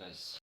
guys.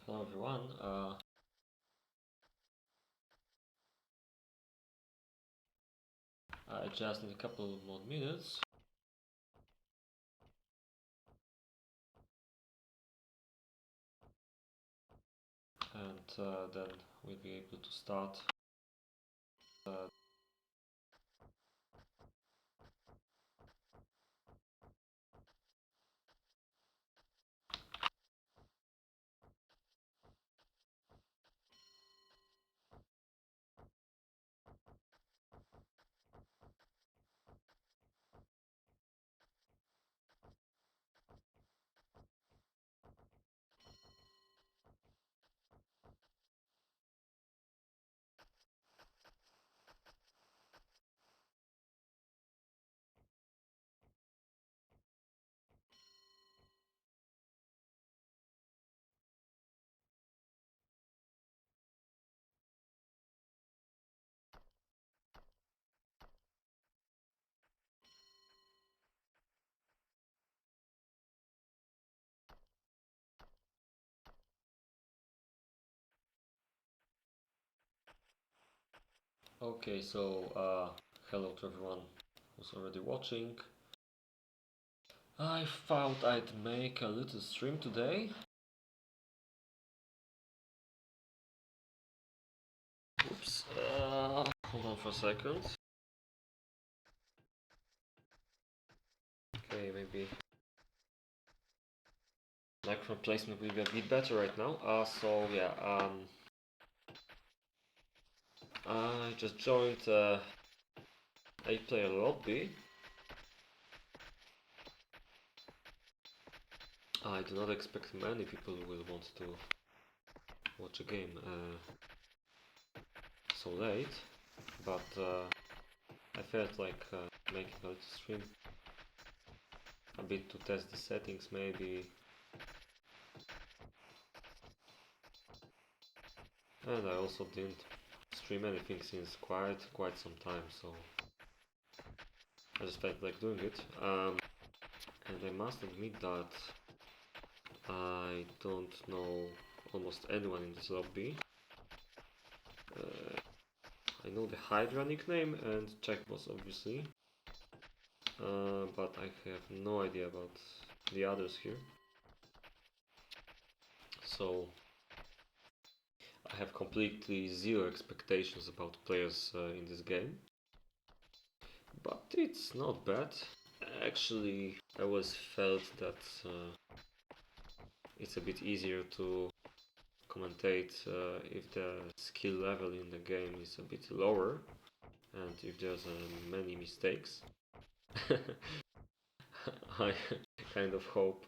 Hello everyone. I just need a couple more minutes. And then we'll be able to start. Okay, so hello to everyone who's already watching. I thought I'd make a little stream today. Oops. Hold on for a second. Okay, maybe microphone placement will be a bit better right now. So yeah, I just joined 8-player lobby. I do not expect many people will want to watch a game so late, but I felt like making a little stream a bit to test the settings maybe, And I also didn't stream anything since quite some time, so I just felt like doing it. And I must admit that I don't know almost anyone in this lobby. I know the Hydra nickname and Czech boss, obviously, but I have no idea about the others here. So I have completely zero expectations about players in this game. But it's not bad. Actually, I always felt that it's a bit easier to commentate if the skill level in the game is a bit lower and if there's many mistakes. I kind of hope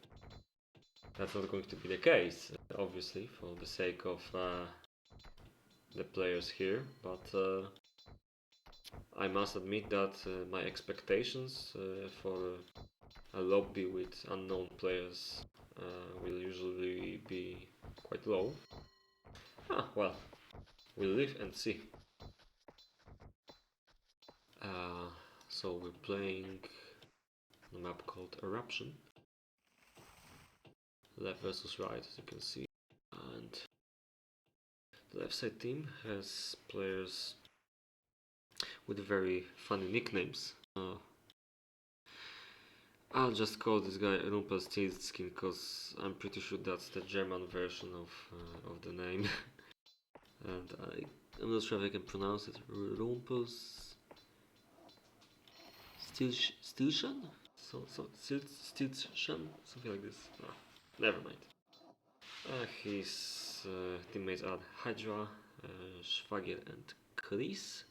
that's not going to be the case, obviously, for the sake of the players here, but I must admit that my expectations for a lobby with unknown players will usually be quite low. Well, we'll live and see. So we're playing a map called Eruption. Left versus right, as you can see. And the left side team has players with very funny nicknames. I'll just call this guy Rumpelstiltskin because I'm pretty sure that's the German version of the name. And I'm not sure if I can pronounce it. Rumpelstiltskin? Stiltskin? Something like this. Never mind. His teammates are Hydra, Szwagier and Chris.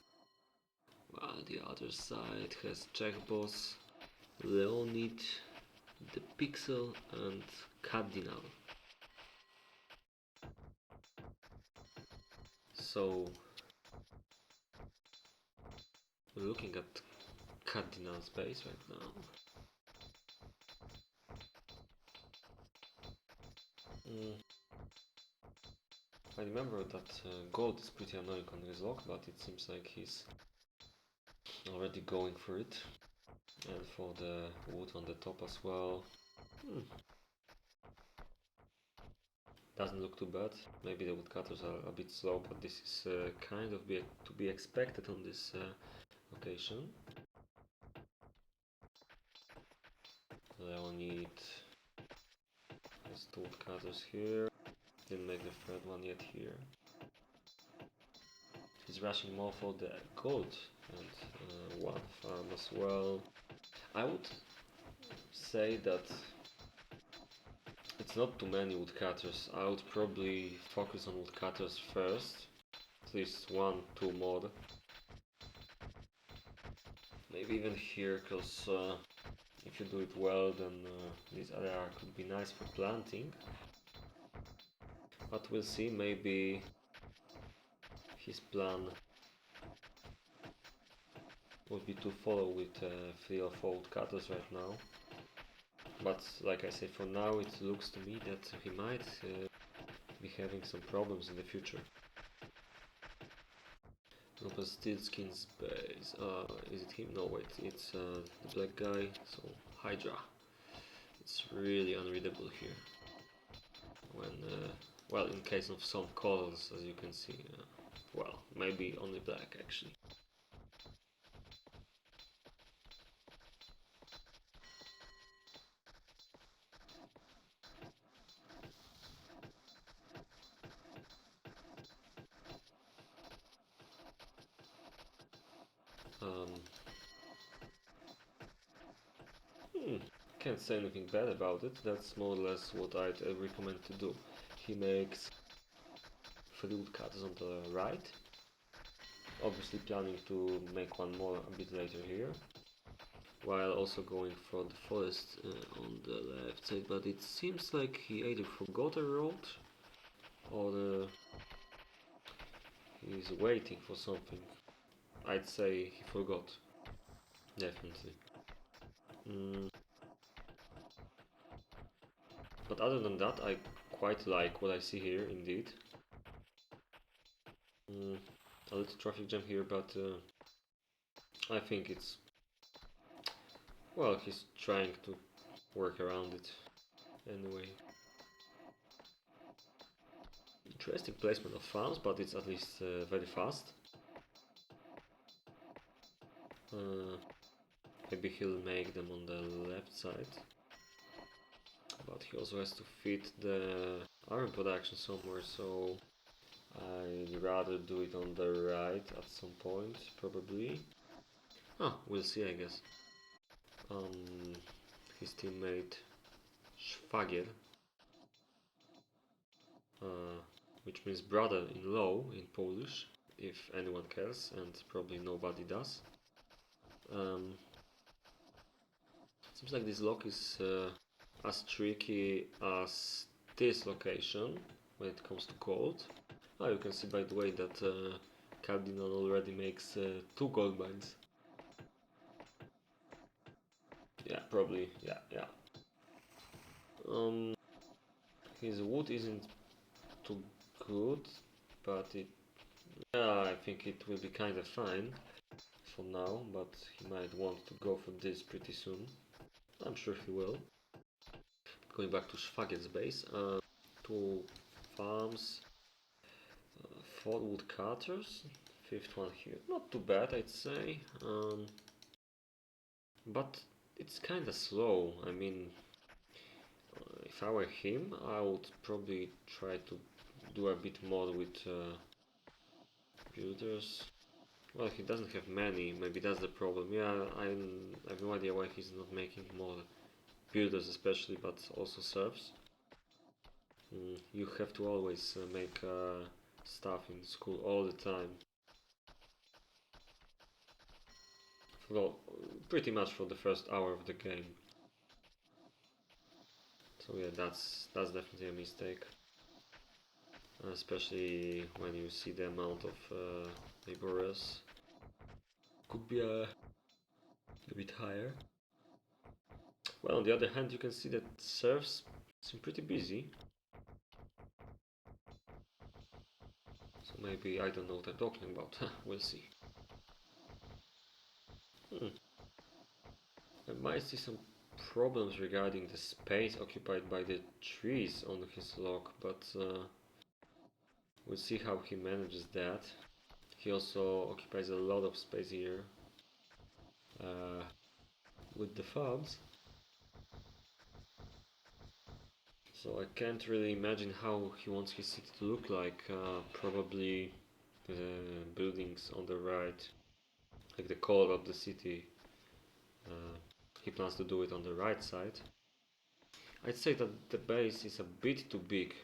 While the other side has Czech boss, Leonid, the Pixel and Cardinal. So we're looking at Cardinal's base right now. I remember that gold is pretty annoying on his lock, but it seems like he's already going for it. And for the wood on the top as well. Doesn't look too bad. Maybe the woodcutters are a bit slow, but this is kind of to be expected on this occasion. Leonid has two woodcutters here. Didn't make the third one yet here. He's rushing more for the gold and one farm as well. I would say that it's not too many woodcutters. I would probably focus on woodcutters first. At least one, two more. Maybe even here, because if you do it well, then this area could be nice for planting. But we'll see, maybe his plan would be to follow with 3 or 4 woodcutters right now. But like I said, for now it looks to me that he might be having some problems in the future. Rumpelstiltskin's base. Is it him? No, wait, it's the black guy, so Hydra. It's really unreadable here. When, well, in case of some colors, as you can see, well, maybe only black actually. Can't say anything bad about it. That's more or less what I'd recommend to do. He makes 3 woodcutters on the right. Obviously planning to make one more a bit later here. While also going for the forest on the left side. But it seems like he either forgot a road or he's waiting for something. I'd say he forgot. Definitely. But other than that, I quite like what I see here, indeed. A little traffic jam here, but I think it's... well, he's trying to work around it anyway. Interesting placement of farms, but it's at least very fast. Maybe he'll make them on the left side. But he also has to fit the iron production somewhere, so I'd rather do it on the right at some point, probably. Ah, we'll see, I guess. His teammate Szwagier, which means brother-in-law in Polish, if anyone cares, and probably nobody does. Seems like this lock is as tricky as this location when it comes to gold. Ah, you can see by the way that Cardinal already makes 2 gold mines. Yeah, probably, yeah. His wood isn't too good, but I think it will be kind of fine for now, but he might want to go for this pretty soon. I'm sure he will. Going back to Szwagier's base, 2 farms, 4 woodcutters, 5th one here. Not too bad, I'd say, but it's kind of slow. I mean, if I were him, I would probably try to do a bit more with builders. Well, he doesn't have many, maybe that's the problem. Yeah, I have no idea why he's not making more builders especially, but also serfs. You have to always make stuff in school all the time. Well, pretty much for the first hour of the game. So yeah, that's definitely a mistake. Especially when you see the amount of laborers. Could be a bit higher. Well, on the other hand, you can see that serfs seem pretty busy. So maybe I don't know what I'm talking about. We'll see. I might see some problems regarding the space occupied by the trees on his lock, but we'll see how he manages that. He also occupies a lot of space here with the farms. So I can't really imagine how he wants his city to look like. Probably the buildings on the right, like the color of the city. He plans to do it on the right side. I'd say that the base is a bit too big,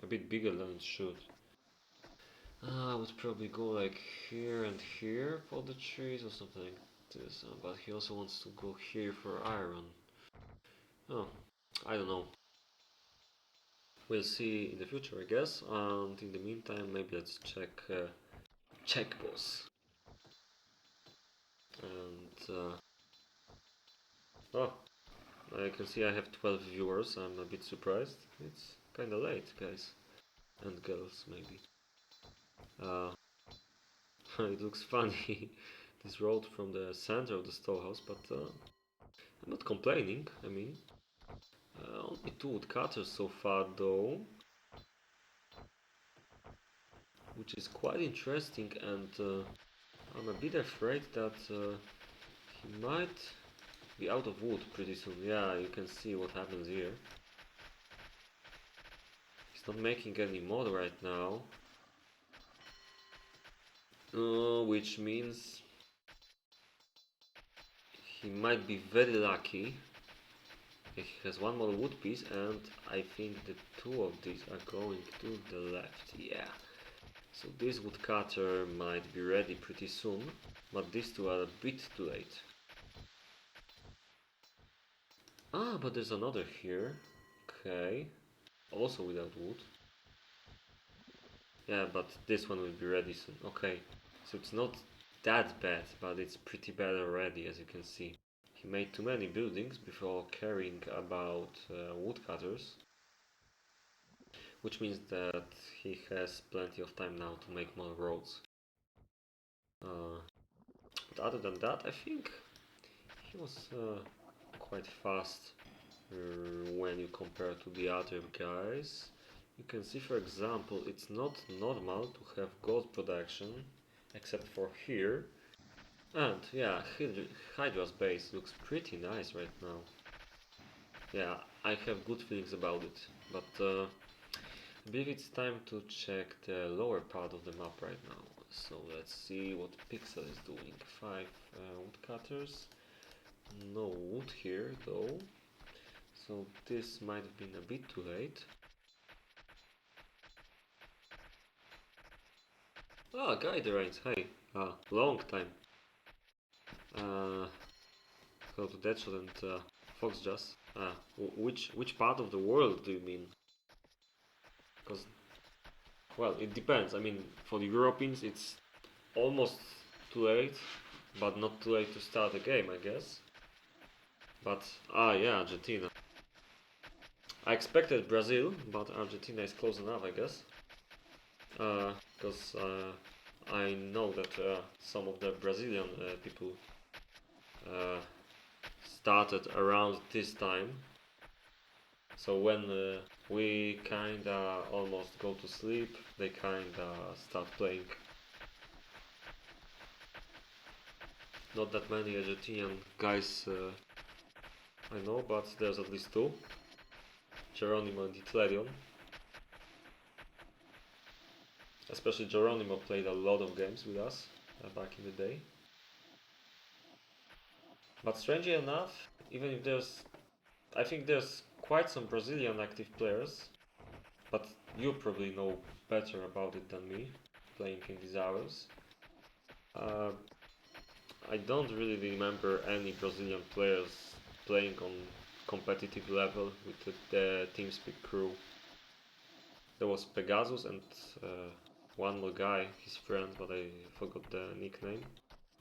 a bit bigger than it should. I would probably go like here and here for the trees or something like this, but he also wants to go here for iron. Oh, I don't know. We'll see in the future, I guess, and in the meantime, maybe let's check boss. And oh, I can see I have 12 viewers. I'm a bit surprised. It's kinda late, guys and girls, maybe. It looks funny, this road from the center of the storehouse, but I'm not complaining. I mean, only 2 woodcutters so far, though, which is quite interesting, and I'm a bit afraid that he might be out of wood pretty soon. Yeah, you can see what happens here. He's not making any more right now, which means he might be very lucky. He has 1 more wood piece, and I think the 2 of these are going to the left. Yeah. So this woodcutter might be ready pretty soon, but these 2 are a bit too late. Ah, but there's another here. Okay. Also without wood. Yeah, but this one will be ready soon. Okay. So it's not that bad, but it's pretty bad already, as you can see. He made too many buildings before caring about woodcutters. which means that he has plenty of time now to make more roads. But other than that, I think he was quite fast when you compare to the other guys. You can see, for example, it's not normal to have gold production, except for here. And yeah, Hydra's base looks pretty nice right now. Yeah, I have good feelings about it, but I believe it's time to check the lower part of the map right now. So let's see what Pixel is doing. 5 woodcutters, no wood here though, so this might have been a bit too late. Ah, Guy Rains, hey, long time. Go to Deadshot and Fox Jazz. Which part of the world do you mean? Because, well, it depends. I mean, for the Europeans, it's almost too late, but not too late to start a game, I guess. But, yeah, Argentina. I expected Brazil, but Argentina is close enough, I guess. Because I know that some of the Brazilian people uh, started around this time. So when we kinda almost go to sleep, they kinda start playing. Not that many Argentinian guys I know, but there's at least two. Geronimo and Hitlerion. Especially Geronimo played a lot of games with us back in the day. But strangely enough, even if I think there's quite some Brazilian active players, but you probably know better about it than me, playing in these hours. I don't really remember any Brazilian players playing on competitive level with the TeamSpeak crew. There was Pegasus and one more guy, his friend, but I forgot the nickname.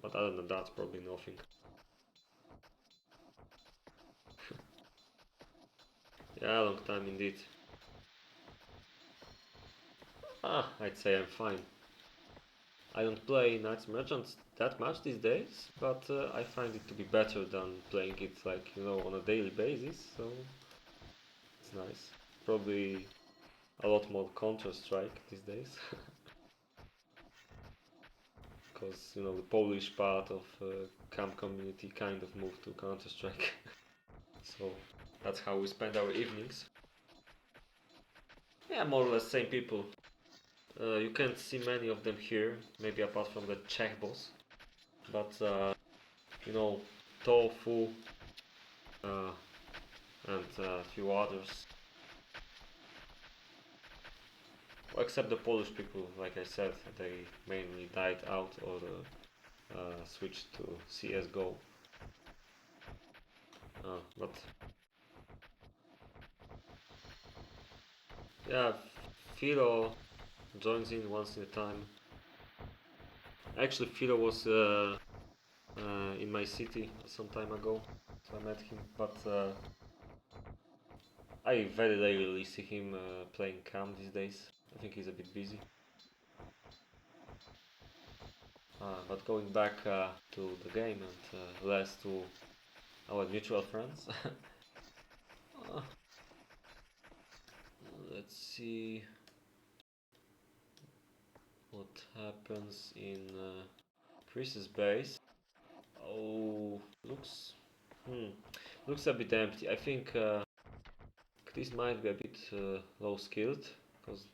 But other than that, probably nothing. Yeah, long time indeed. I'd say I'm fine. I don't play Knights Merchants that much these days, but I find it to be better than playing it like, on a daily basis, so it's nice. Probably a lot more Counter-Strike these days. Because, the Polish part of KaM community kind of moved to Counter-Strike. So that's how we spend our evenings. Yeah, more or less same people. You can't see many of them here, maybe apart from the Czech boss. But, Tofu and a few others. Well, except the Polish people, like I said, they mainly died out or switched to CSGO. But yeah, Philo joins in once in a time. Actually, Philo was in my city some time ago, so I met him, but I very rarely see him playing KaM these days. I think he's a bit busy. But going back to the game and less to our mutual friends. Let's see what happens in Chris's base. Oh, looks a bit empty. I think this might be a bit low skilled, because,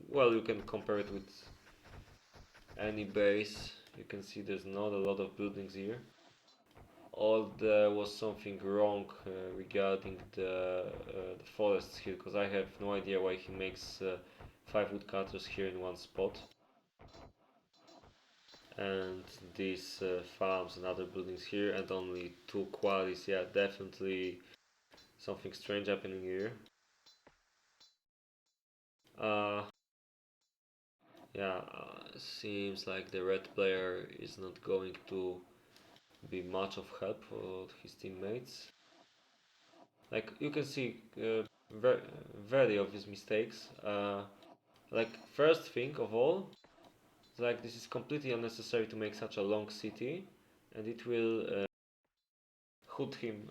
well, you can compare it with any base. You can see there's not a lot of buildings here. Or there was something wrong regarding the forests here, because I have no idea why he makes 5 woodcutters here in one spot. And these farms and other buildings here, and only 2 quarries. Yeah, definitely something strange happening here. Yeah, seems like the red player is not going to be much of help for his teammates. Like you can see, very, very obvious mistakes. Like first thing of all, like this is completely unnecessary to make such a long city, and it will hood him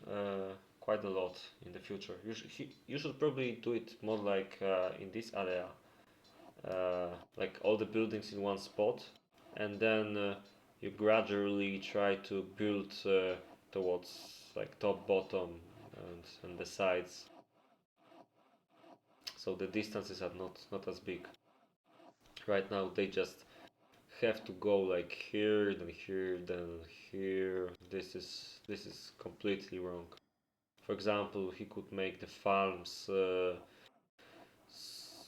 quite a lot in the future. You should probably do it more like in this area, like all the buildings in one spot, and then you gradually try to build towards like top, bottom, and the sides, so the distances are not as big. Right now they just have to go like here, then here, then here. This is completely wrong. For example, he could make the farms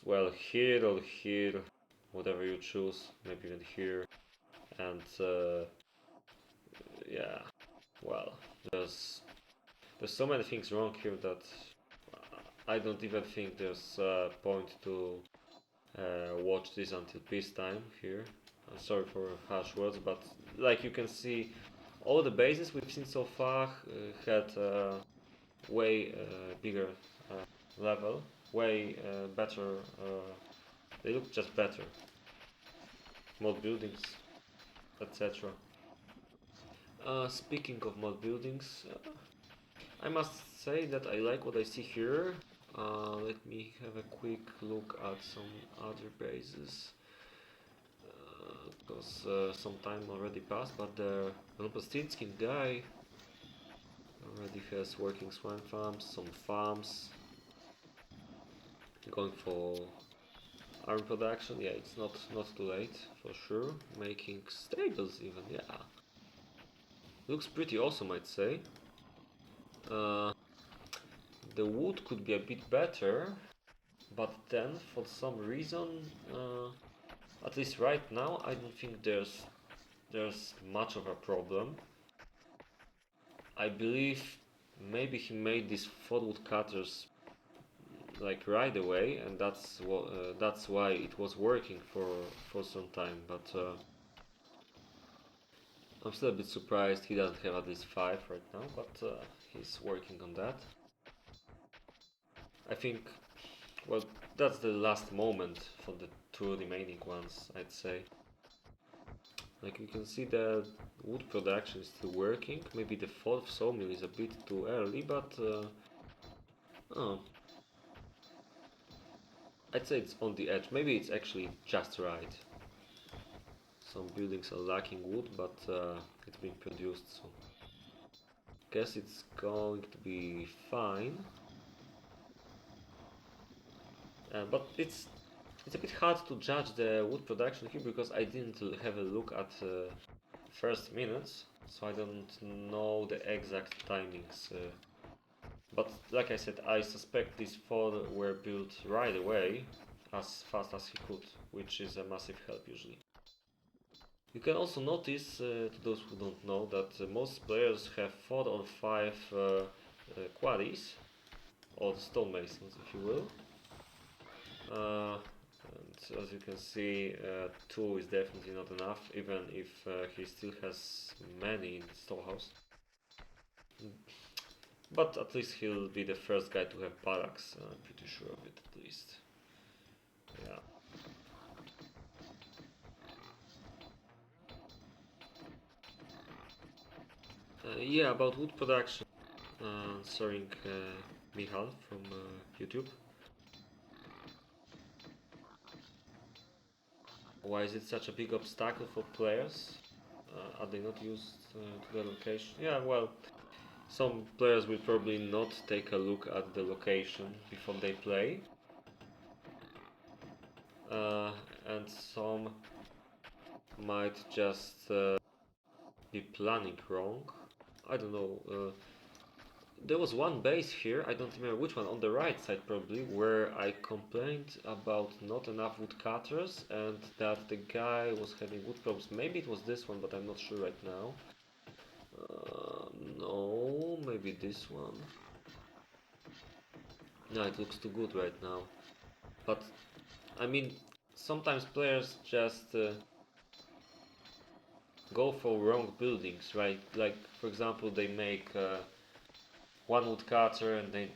well here or here, whatever you choose, maybe even here, and yeah, well, there's so many things wrong here that I don't even think there's a point to watch this until peacetime here. I'm sorry for harsh words, but like you can see, all the bases we've seen so far had way bigger level, way better. They look just better, mod buildings, etc. Speaking of mod buildings, I must say that I like what I see here. Let me have a quick look at some other bases. Because some time already passed, but the Rumpelstiltskin guy already has working swine farms, some farms, going for arm production. Yeah, it's not too late for sure. Making stables even, yeah. Looks pretty awesome, I'd say. Uh, the wood could be a bit better, but then for some reason, at least right now, I don't think there's much of a problem. I believe maybe he made these 4 wood cutters like right away, and that's why it was working for some time. But I'm still a bit surprised he doesn't have at least 5 right now. But he's working on that. I think, well, that's the last moment for the 2 remaining ones, I'd say. Like you can see, the wood production is still working. Maybe the 4th sawmill is a bit too early, but oh, I'd say it's on the edge. Maybe it's actually just right. Some buildings are lacking wood, but it's being produced, so guess it's going to be fine. But it's a bit hard to judge the wood production here because I didn't have a look at first minutes, so I don't know the exact timings. But like I said, I suspect these 4 were built right away, as fast as he could, which is a massive help usually. You can also notice, to those who don't know, that most players have 4 or 5 quarries, or stonemasons if you will. And as you can see, 2 is definitely not enough, even if he still has many in the storehouse. But at least he'll be the first guy to have barracks, I'm pretty sure of it at least. Yeah. Yeah, about wood production, answering Michal from YouTube. Why is it such a big obstacle for players? Are they not used to the location? Yeah, well, some players will probably not take a look at the location before they play. And some might just be planning wrong. I don't know. There was one base here, I don't remember which one, on the right side probably, where I complained about not enough woodcutters and that the guy was having wood problems. Maybe it was this one, but I'm not sure right now. No, maybe this one. No, it looks too good right now. But, I mean, sometimes players just go for wrong buildings, right? Like, for example, they make one woodcutter and they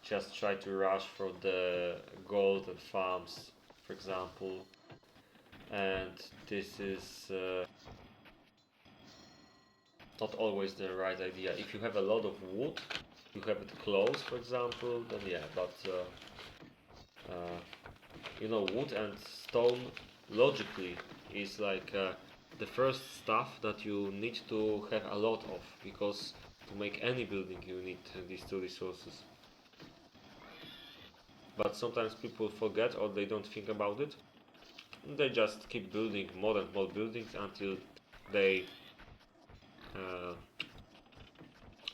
just try to rush for the gold and farms, for example. And this is not always the right idea. If you have a lot of wood, you have it close, for example, then yeah, but you know, wood and stone logically is like the first stuff that you need to have a lot of, because to make any building you need these two resources. But sometimes people forget or they don't think about it. They just keep building more and more buildings until they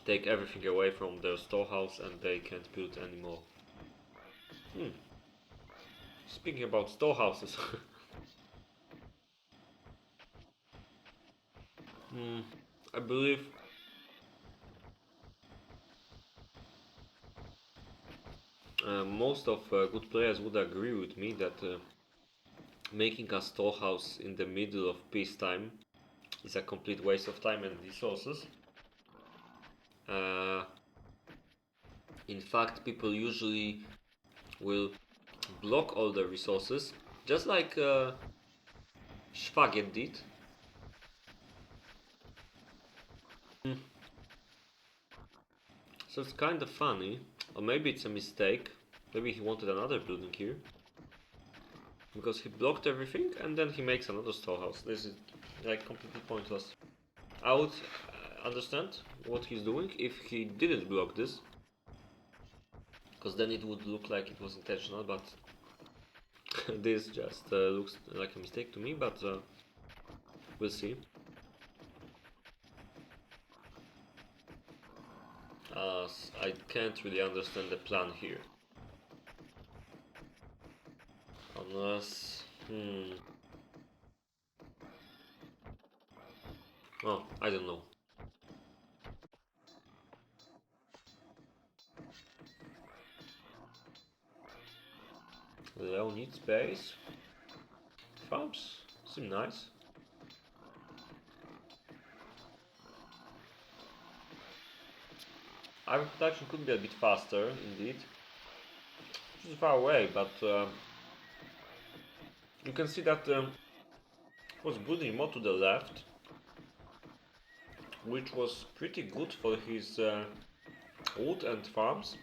take everything away from their storehouse and they can't build anymore. Speaking about storehouses, I believe most of good players would agree with me that making a storehouse in the middle of peacetime is a complete waste of time and resources. Uh, in fact, people usually will block all the resources, just like Szwagier did. So it's kind of funny, or maybe it's a mistake. Maybe he wanted another building here, because he blocked everything and then he makes another storehouse. This is like completely pointless. I would understand what he's doing if he didn't block this, because then it would look like it was intentional, but this just looks like a mistake to me, but we'll see. I can't really understand the plan here. Unless... Oh, I don't know. Leo needs space. Farms seem nice. Iron production could be a bit faster, indeed. It's far away, but you can see that was building more to the left, which was pretty good for his wood and farms,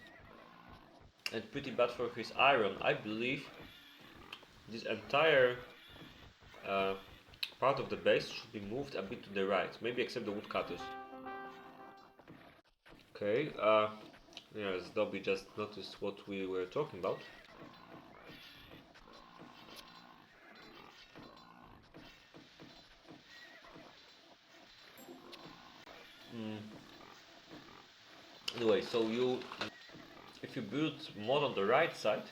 and pretty bad for his iron. I believe this entire part of the base should be moved a bit to the right, maybe except the woodcutters. Okay, yes, Dobby just noticed what we were talking about. Anyway, so if you build more on the right side,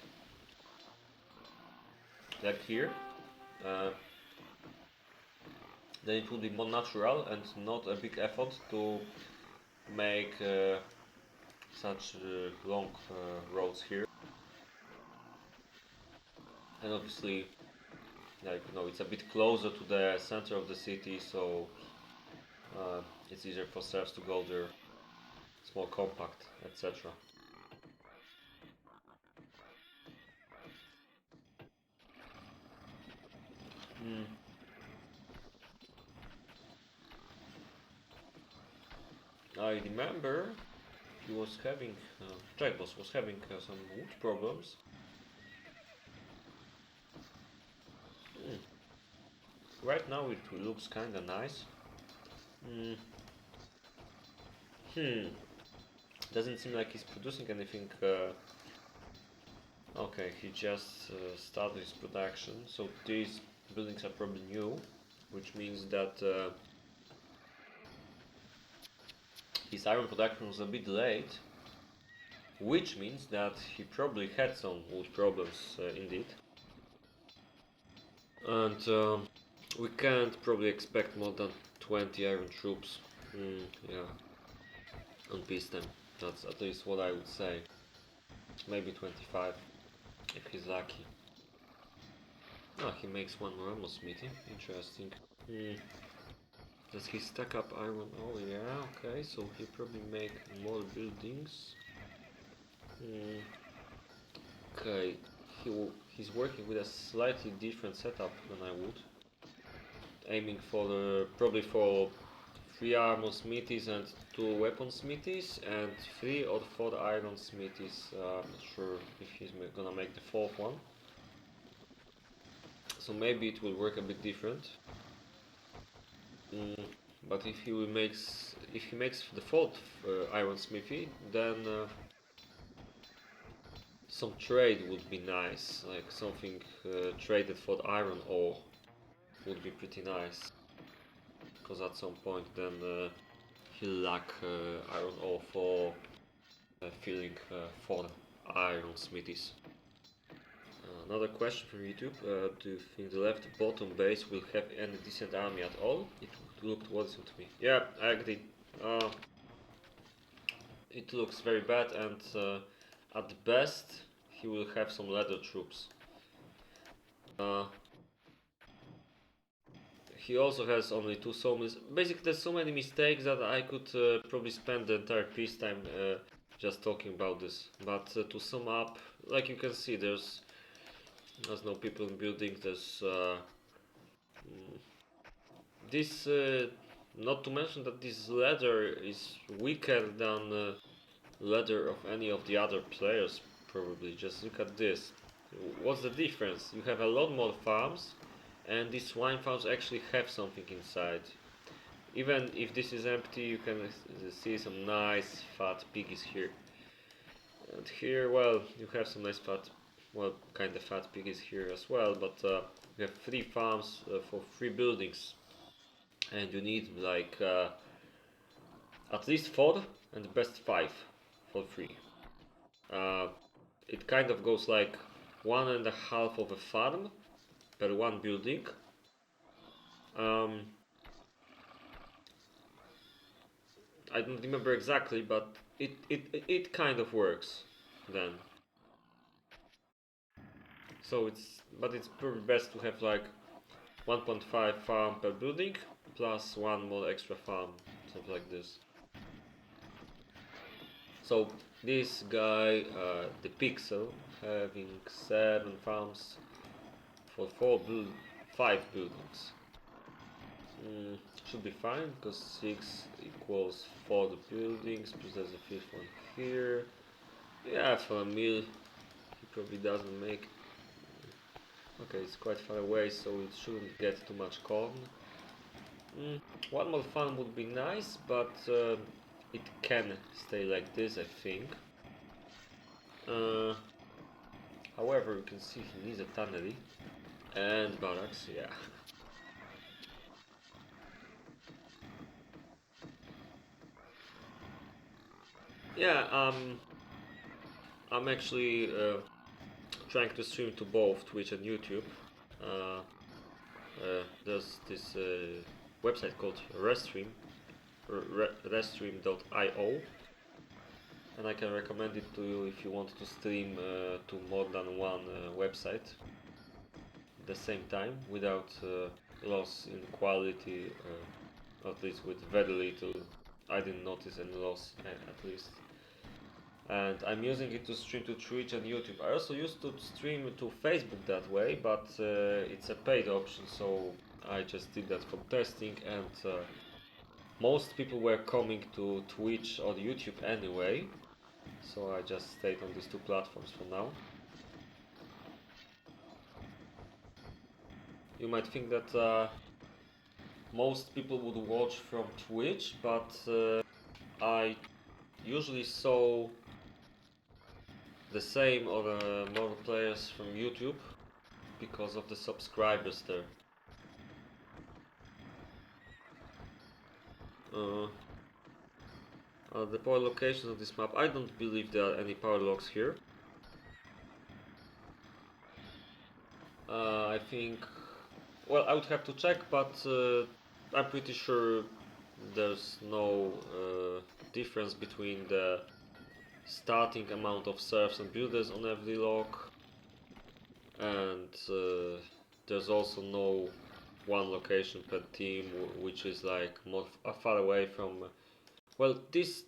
like here, then it will be more natural and not a big effort to make such long roads here. And obviously, like, you know, it's a bit closer to the center of the city, so it's easier for serfs to go there. It's more compact, etc. I remember he was having, Dragboss was having some wood problems. Right now it looks kinda nice. Doesn't seem like he's producing anything. Okay, he just started his production, so these buildings are probably new, which means that his iron production was a bit late, which means that he probably had some wood problems indeed. And we can't probably expect more than 20 iron troops. Yeah, on peacetime. That's at least what I would say. Maybe 25, if he's lucky. Ah, he makes one more almost smithy. Interesting. Does he stack up iron? Oh yeah, okay, so he probably make more buildings. Mm, okay, he's working with a slightly different setup than I would. Aiming for probably for 3 armor smithies and 2 weapon smithies and 3 or 4 iron smithies. I'm not sure if he's gonna make the 4th one. So maybe it will work a bit different. Mm, but if he makes the 4th iron smithy, then some trade would be nice, like something traded for the iron ore would be pretty nice. Because at some point then he'll lack iron ore for filling 4 iron smithies. Another question from YouTube, do you think the left bottom base will have any decent army at all? It looked worrisome to me. Yeah, I agree. It looks very bad, and at best he will have some leather troops. Uh, he also has only 2 sawmills. Basically, there's so many mistakes that I could probably spend the entire peacetime just talking about this. But to sum up, like you can see, there's no people in building. There's this. Not to mention that this leather is weaker than leather of any of the other players. Probably. Just look at this. What's the difference? You have a lot more farms, and these swine farms actually have something inside. Even if this is empty, you can see some nice fat piggies here. And here, well, you have some nice fat, well, kind of fat piggies here as well, but you have 3 farms for 3 buildings. And you need like at least 4 and the best 5 for 3. It kind of goes like 1.5 of a farm per 1 building. I don't remember exactly, but it kind of works then. So it's probably best to have like 1.5 farm per building plus 1 more extra farm, something like this. So this guy, the Pixel, having 7 farms for 5 buildings. Should be fine because 6 equals 4 the buildings plus there's a 5th one here. Yeah, for a meal he probably doesn't make. Okay, it's quite far away, so it shouldn't get too much corn. One more farm would be nice, but it can stay like this, I think. However, you can see he needs a tannery and barracks, yeah. Yeah, I'm actually trying to stream to both Twitch and YouTube. Uh, there's this website called Restream, restream.io, and I can recommend it to you if you want to stream to more than one website at the same time without loss in quality, at least with very little. I didn't notice any loss at least. And I'm using it to stream to Twitch and YouTube. I also used to stream to Facebook that way, but it's a paid option, so I just did that for testing, and most people were coming to Twitch or YouTube anyway, so I just stayed on these 2 platforms for now. You might think that most people would watch from Twitch, but I usually saw the same or more players from YouTube because of the subscribers there. The power locations of this map, I don't believe there are any power locks here. I think, well, I would have to check, but I'm pretty sure there's no difference between the starting amount of serfs and builders on every lock, and there's also no one location per team which is like more far away from. Well, this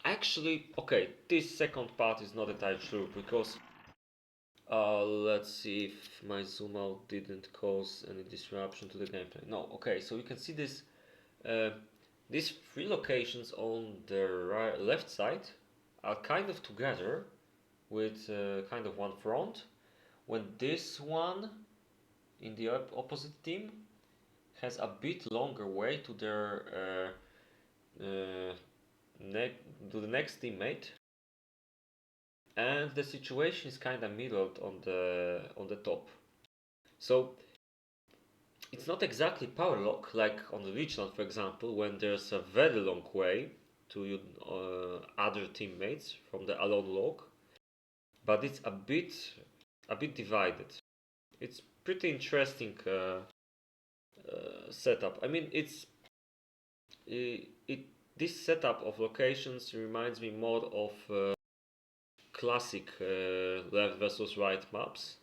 Actually, okay, this second part is not entirely true because let's see if my zoom out didn't cause any disruption to the gameplay. No, okay, so you can see this. Uh, these three locations on the left side are kind of together with kind of one front, when this one in the opposite team has a bit longer way to their uh, to the next teammate, and the situation is kind of middled on the top. So it's not exactly power lock like on the Richland, for example, when there's a very long way to other teammates from the alone lock, but it's a bit divided. It's pretty interesting setup. I mean, it this setup of locations reminds me more of classic left versus right maps,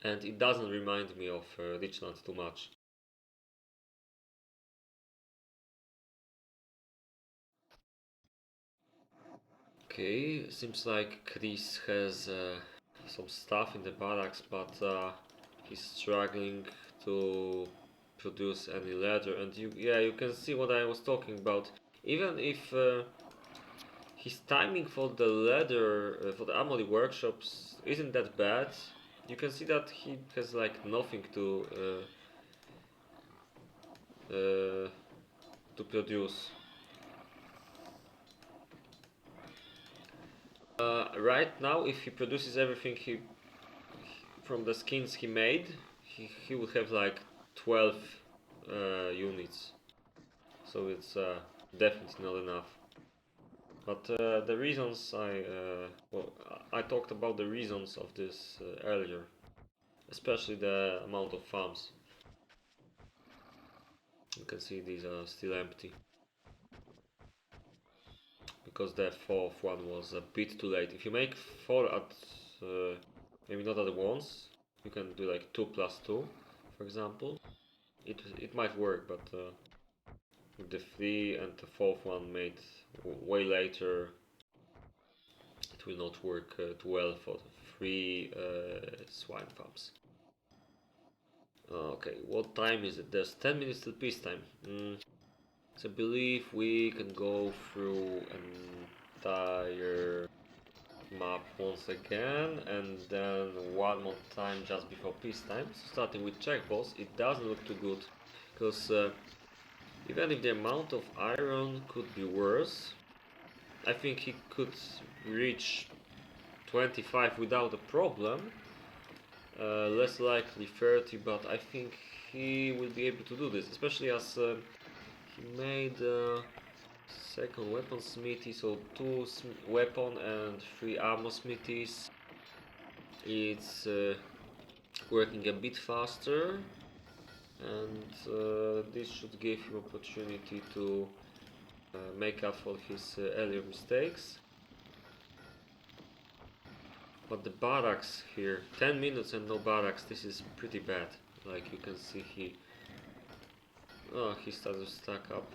and it doesn't remind me of Richland too much. Okay, seems like Chris has some stuff in the barracks, but he's struggling to produce any leather. And yeah, you can see what I was talking about. Even if his timing for the leather, for the Amory workshops isn't that bad, you can see that he has like nothing uh, to produce. Right now, if he produces everything from the skins he made, he would have like 12 units. So it's definitely not enough. But the reasons I talked about the reasons of this earlier, especially the amount of farms. You can see these are still empty because the fourth one was a bit too late. If you make four at maybe not at once, you can do like 2 plus 2, for example. It might work, but with the three and the fourth one made way later, it will not work too well for the three swine farms. Okay, what time is it? There's 10 minutes till peacetime. So I believe we can go through entire map once again, and then one more time just before peacetime. So starting with check boss, it doesn't look too good, because even if the amount of iron could be worse, I think he could reach 25 without a problem. Less likely 30, but I think he will be able to do this, especially as he made second weapon smithy, so two weapon and three armor smithies. It's working a bit faster, and this should give him opportunity to make up for his earlier mistakes. But the barracks here, 10 minutes and no barracks, this is pretty bad. Like you can see he started to stack up.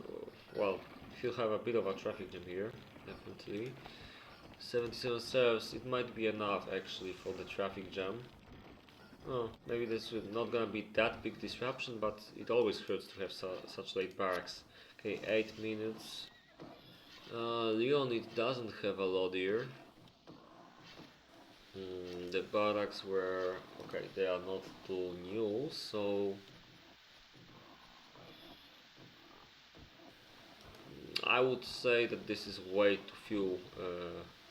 Well, he'll have a bit of a traffic jam here, definitely. 77 serves, it might be enough actually for the traffic jam. Oh, maybe this is not gonna be that big disruption, but it always hurts to have such late barracks. Okay, 8 minutes. Leon, it doesn't have a lot here. The barracks were okay, they are not too new, so I would say that this is way too few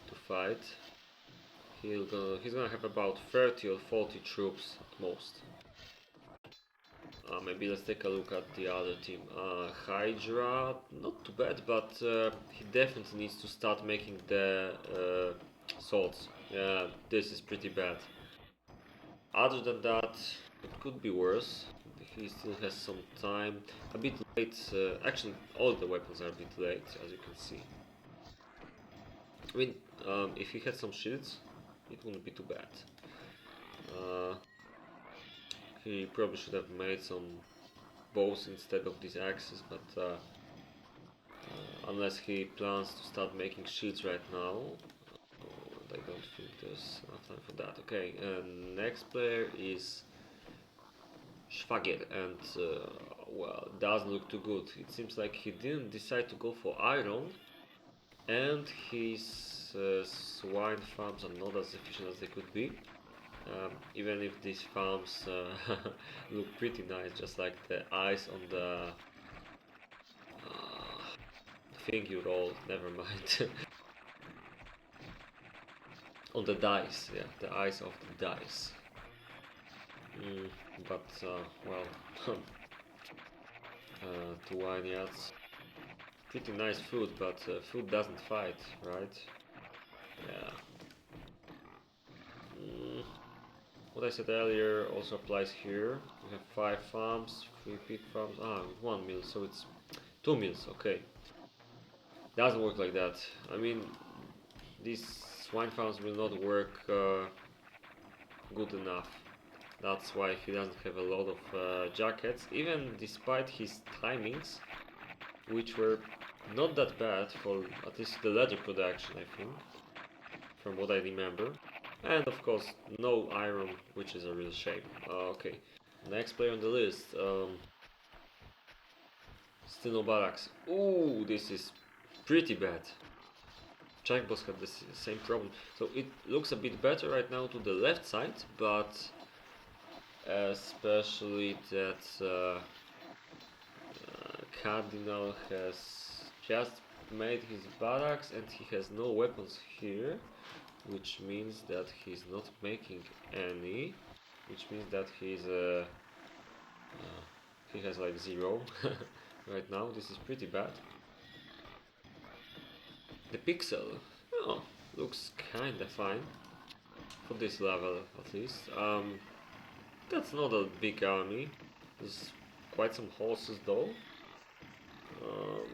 to fight. He's gonna have about 30 or 40 troops at most. Maybe let's take a look at the other team. Hydra, not too bad, but he definitely needs to start making the swords. Yeah, this is pretty bad. Other than that, it could be worse. He still has some time. A bit late. Actually, all the weapons are a bit late, as you can see. I mean, if he had some shields, it wouldn't be too bad. He probably should have made some bows instead of these axes, but unless he plans to start making shields right now. I don't think there's enough time for that. Okay, and next player is Schwager, and well, doesn't look too good. It seems like he didn't decide to go for iron, and his swine farms are not as efficient as they could be. Even if these farms look pretty nice, just like the eyes on the thing you rolled, never mind. On the dice, yeah, the eyes of the dice. But, well, 2 vineyards. Pretty nice food, but food doesn't fight, right? Yeah. What I said earlier also applies here. We have 5 farms, 3 pig farms, with 1 mill, so it's 2 mills, okay. Doesn't work like that. I mean, these swine farms will not work good enough. That's why he doesn't have a lot of jackets, even despite his timings, which were not that bad for at least the leather production, I think, from what I remember. And of course, no iron, which is a real shame. Okay, next player on the list. Still no barracks. Ooh, this is pretty bad. Jack Boss had the same problem. So it looks a bit better right now to the left side, but especially that Cardinal has just made his barracks and he has no weapons here, which means that he's not making any, which means that he has like 0 right now. This is pretty bad. The pixel, oh, looks kinda fine for this level at least. That's not a big army. There's quite some horses though.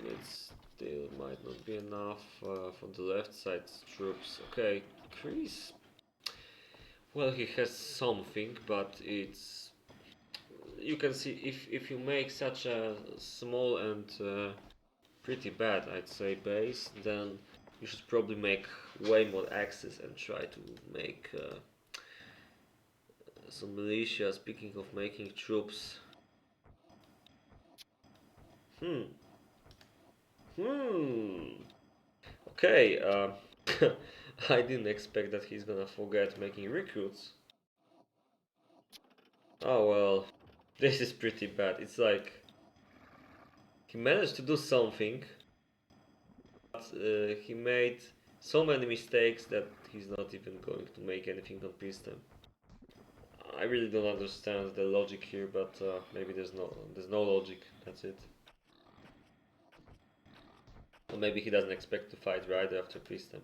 It still might not be enough for the left side's troops. Okay, Chris. Well, he has something, but it's you can see if you make such a small and pretty bad, I'd say, base, then you should probably make way more axes and try to make some militia. Speaking of making troops. Okay, I didn't expect that he's gonna forget making recruits. Oh well, this is pretty bad. It's like he managed to do something, but he made so many mistakes that he's not even going to make anything on peace time. I really don't understand the logic here, but maybe there's no logic. That's it. Or maybe he doesn't expect to fight right after peace time.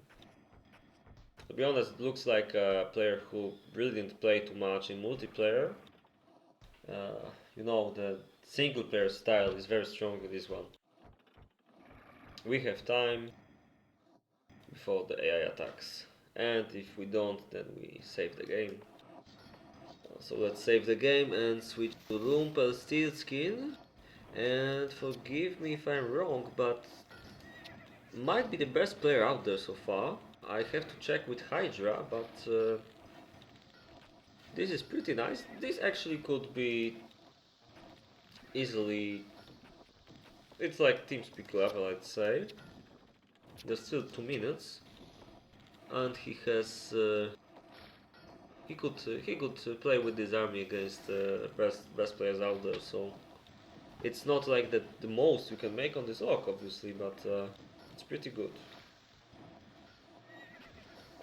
To be honest, it looks like a player who really didn't play too much in multiplayer. You know, the single player style is very strong in this one. We have time before the AI attacks, and if we don't, then we save the game. So let's save the game and switch to Rumpel Steel Skin. And forgive me if I'm wrong, but might be the best player out there so far. I have to check with Hydra, but this is pretty nice. This actually could be easily. It's like TeamSpeak level, I'd say. There's still 2 minutes, and he has. He could play with this army against best players out there. So it's not like the most you can make on this orc, obviously, but it's pretty good.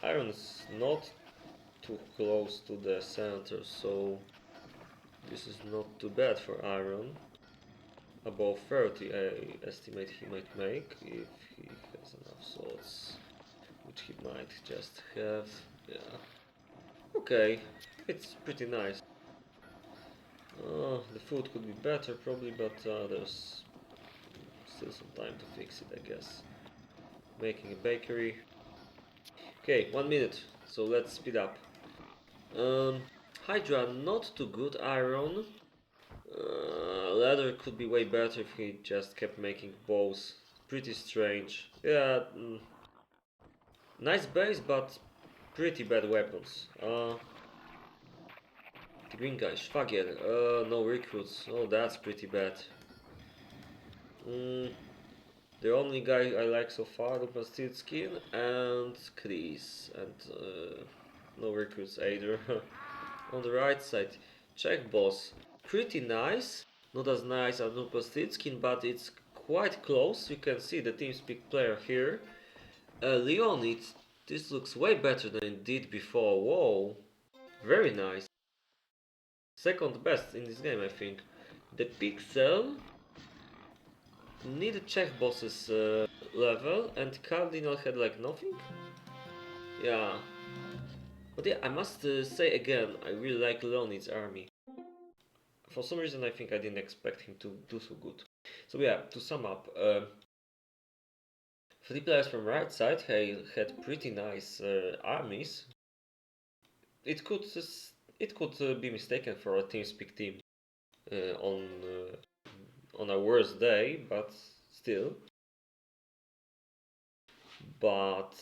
Iron's not too close to the center, so this is not too bad for iron. Above 30, I estimate he might make if he has enough swords, which he might just have. Yeah. Okay, it's pretty nice. The food could be better probably, but there's still some time to fix it, I guess. Making a bakery. Okay, 1 minute, so let's speed up. Hydra, not too good. Iron. Leather could be way better if he just kept making bows. pretty strange. Yeah, nice base, but pretty bad weapons. The green guy, Schwager. No recruits. Oh, that's pretty bad. Mm, the only guy I like so far, Skin and Chris. And no recruits either. On the right side, Czech boss. Pretty nice. Not as nice as Skin, but it's quite close. You can see the TeamSpeak player here. Leonid, this looks way better than it did before. Whoa, very nice. Second best in this game, I think. The Pixel need check bosses level, and Cardinal had like nothing. Yeah, but yeah, I must say again, I really like Leonid's army. For some reason, I think I didn't expect him to do so good. So yeah, to sum up, three players from right side had pretty nice armies. It could be mistaken for a TeamSpeak team on a worse day, but still. But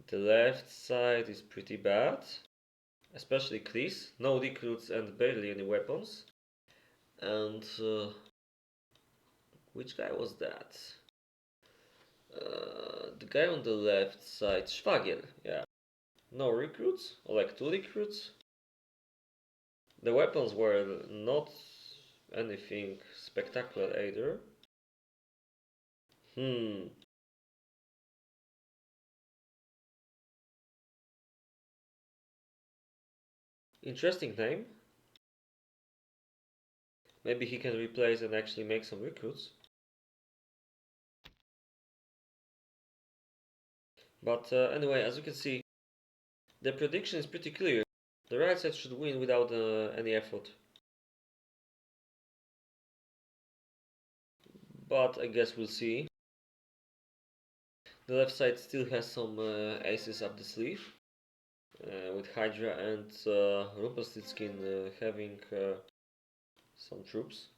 the left side is pretty bad, especially Chris. No recruits and barely any weapons. And which guy was that? The guy on the left side, Schwager. Yeah, no recruits, or like two recruits. The weapons were not anything spectacular either. Hmm. Interesting name. Maybe he can replace and actually make some recruits. But anyway, as you can see, the prediction is pretty clear. The right side should win without any effort. But I guess we'll see. The left side still has some aces up the sleeve. With Hydra and Rumpelstiltskin having some troops.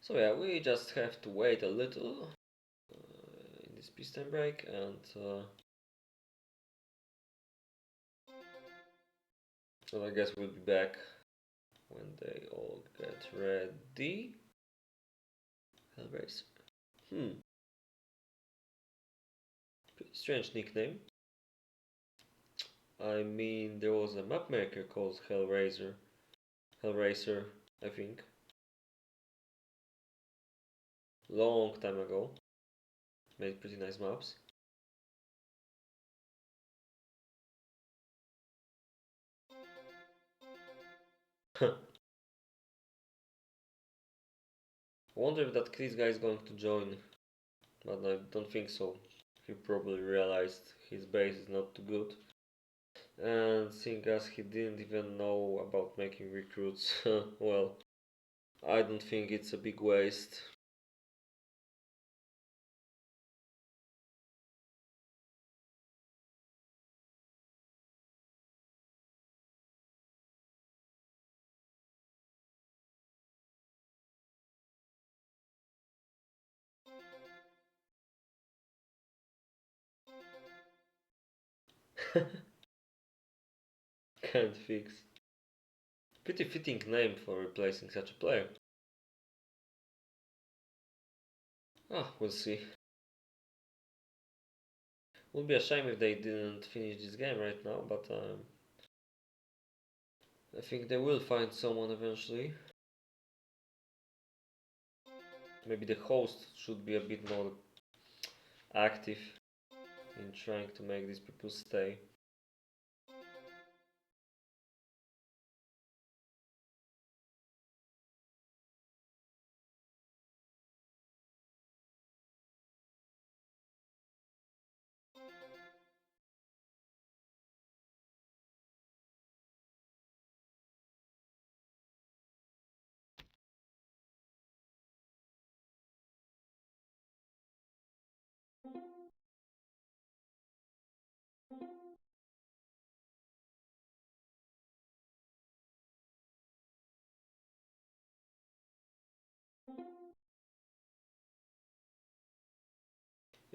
So yeah, we just have to wait a little in this peacetime break, and I guess we'll be back when they all get ready. Hellraiser. Pretty strange nickname. I mean, there was a map maker called Hellraiser, I think. Long time ago. Made pretty nice maps. Wonder if that Chris guy is going to join, but I don't think so. He probably realized his base is not too good. And seeing as he didn't even know about making recruits, well, I don't think it's a big waste. Can't fix. Pretty fitting name for replacing such a player. Ah, we'll see. Would be a shame if they didn't finish this game right now, but I think they will find someone eventually. Maybe the host should be a bit more active in trying to make these people stay.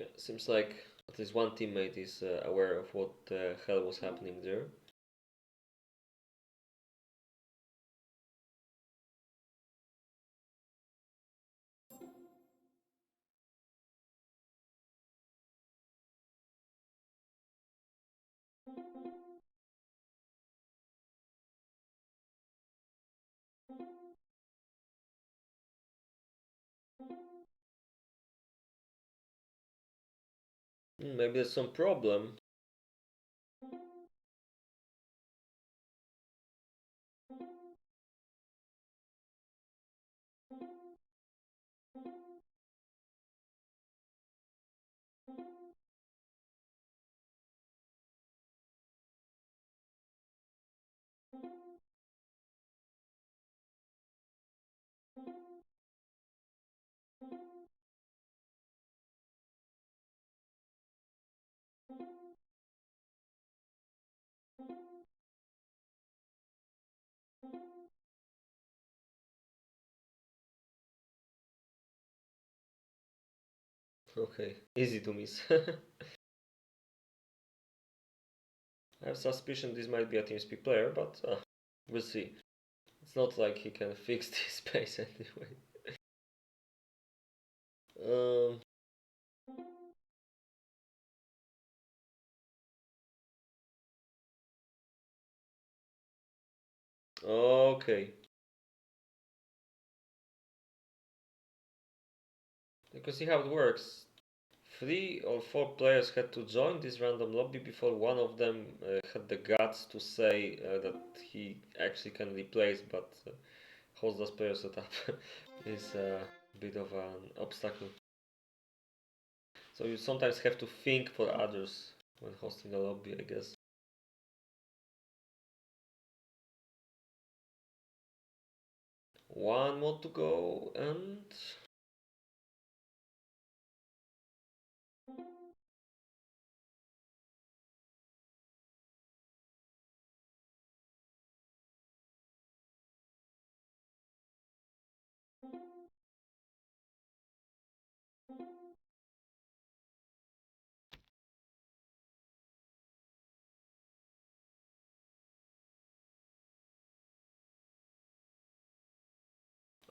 Yeah, seems like at least one teammate is aware of what the hell was happening there. Maybe there's some problem. Okay, easy to miss. I have suspicion this might be a TeamSpeak player, but we'll see. It's not like he can fix this space anyway. Um, okay. You can see how it works. 3 or 4 players had to join this random lobby before one of them had the guts to say that he actually can replace, but hostless player setup is a bit of an obstacle. So you sometimes have to think for others when hosting a lobby, I guess. One more to go, and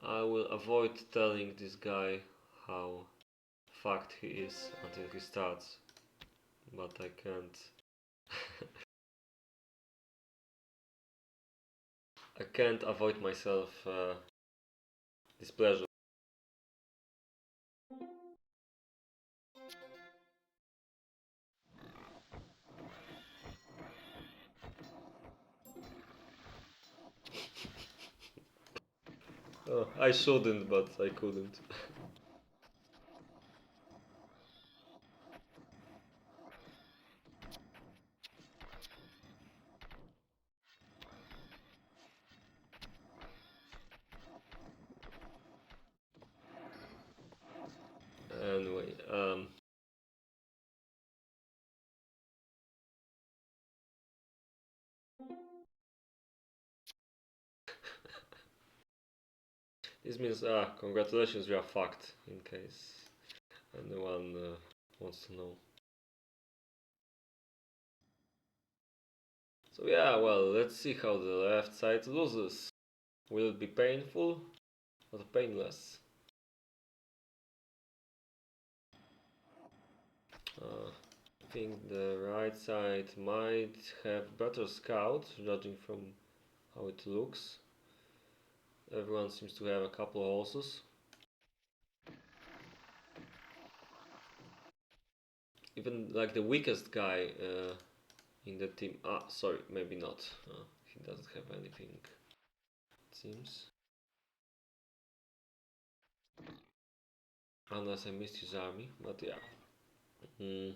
I will avoid telling this guy how fucked he is until he starts, but I can't. I can't avoid myself displeasure. I shouldn't, but I couldn't. Anyway, this means congratulations, you are fucked. In case anyone wants to know. So yeah, well, let's see how the left side loses. Will it be painful or painless? I think the right side might have better scout, judging from how it looks. Everyone seems to have a couple of horses. Even like the weakest guy in the team. Sorry, maybe not. He doesn't have anything, it seems. Unless I missed his army, but yeah. Mm.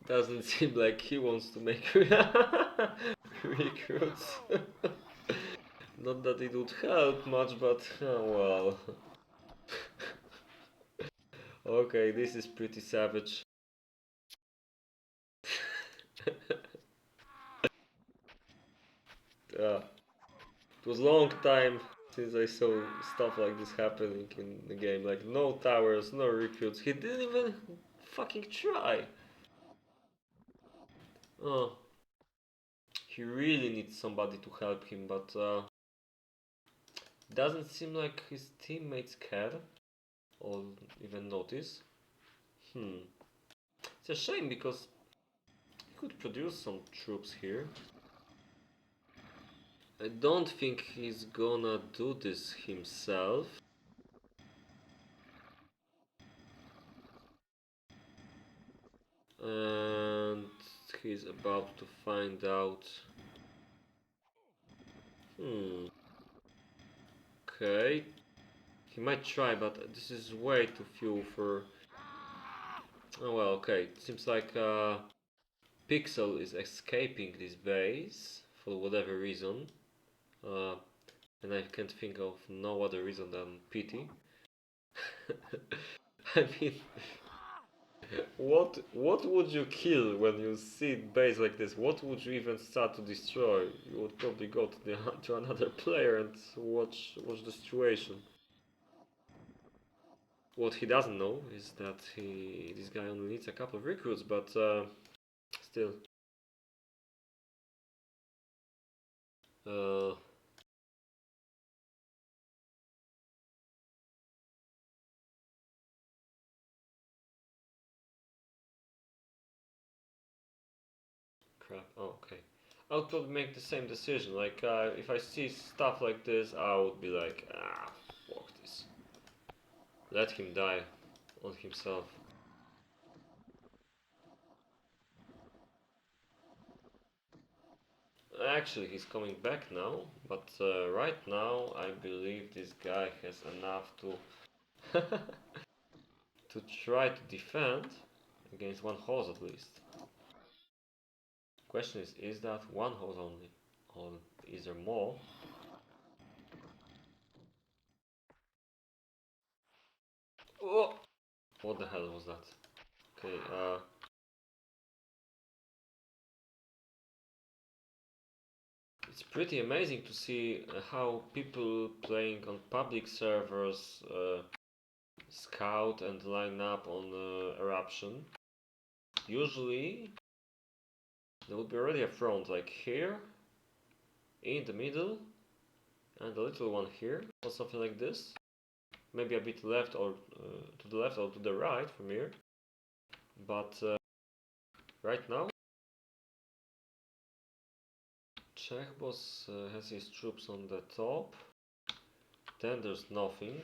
Doesn't seem like he wants to make recruits. Not that it would help much, but well. Okay, this is pretty savage. Yeah. It was a long time since I saw stuff like this happening in the game. Like, no towers, no recruits. He didn't even fucking try. Oh, he really needs somebody to help him, but doesn't seem like his teammates care or even notice. Hmm. It's a shame because he could produce some troops here. I don't think he's gonna do this himself. And he's about to find out. Hmm. Okay. He might try, but this is way too few for. Oh well, okay. It seems like Pixel is escaping this base for whatever reason. Uh, and I can't think of no other reason than pity. I mean, what would you kill when you see base like this? What would you even start to destroy? You would probably go to to another player and watch the situation. What he doesn't know is that this guy only needs a couple of recruits, but still. Uh, Crap. Oh, okay. I would probably make the same decision. Like, if I see stuff like this, I would be like, fuck this. Let him die on himself. Actually, he's coming back now, but right now, I believe this guy has enough to to try to defend against one horse at least. Question is that one horse only, or is there more? Oh, what the hell was that? Okay, it's pretty amazing to see how people playing on public servers scout and line up on eruption. Usually there would be already a front like here, in the middle, and a little one here, or something like this. Maybe a bit left or to the left or to the right from here. But right now, Czech boss has his troops on the top. Then there's nothing